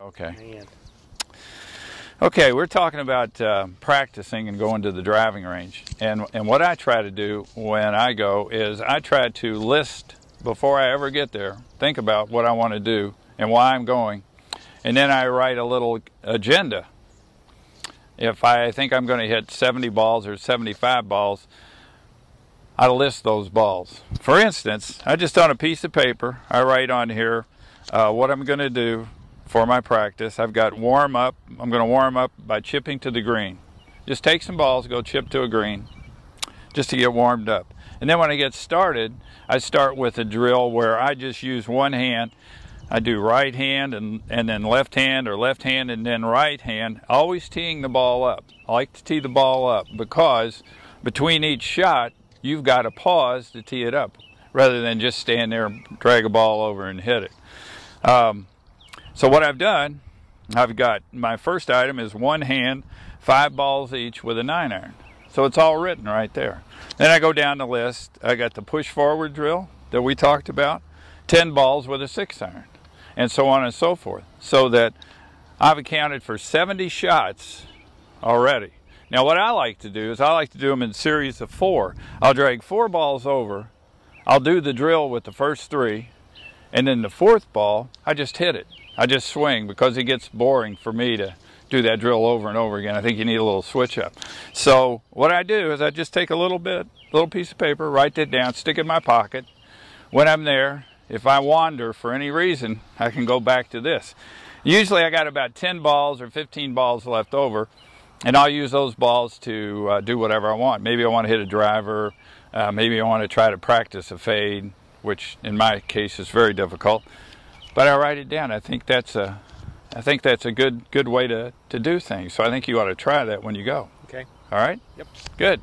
Okay. And Okay, we're talking about practicing and going to the driving range. And what I try to do when I go is I try to list before I ever get there, think about what I want to do and why I'm going. And then I write a little agenda. If I think I'm going to hit 70 balls or 75 balls, I list those balls. For instance, I just on a piece of paper, I write on here what I'm going to do for my practice. I've got warm up. I'm going to warm up by chipping to the green. Just take some balls, go chip to a green, just to get warmed up. And then when I get started, I start with a drill where I just use one hand. I do right hand and then left hand, or left hand and then right hand, always teeing the ball up. I like to tee the ball up because between each shot, you've got to pause to tee it up rather than just stand there and drag a ball over and hit it. So what I've done, I've got my first item is one hand, 5 balls each with a 9-iron. So it's all written right there. Then I go down the list. I got the push forward drill that we talked about, 10 balls with a 6-iron, and so on and so forth. So that I've accounted for 70 shots already. Now what I like to do is I like to do them in series of 4. I'll drag 4 balls over. I'll do the drill with the first 3, and then the 4th ball, I just hit it. I just swing because it gets boring for me to do that drill over and over again. I think you need a little switch up. So what I do is I just take a little piece of paper, write that down, stick it in my pocket. When I'm there, if I wander for any reason, I can go back to this. Usually I got about 10 balls or 15 balls left over, and I'll use those balls to do whatever I want. Maybe I want to hit a driver, maybe I want to try to practice a fade, which in my case is very difficult. But I write it down. I think that's a good way to do things. So I think you ought to try that when you go. okay. All right? Yep. Good.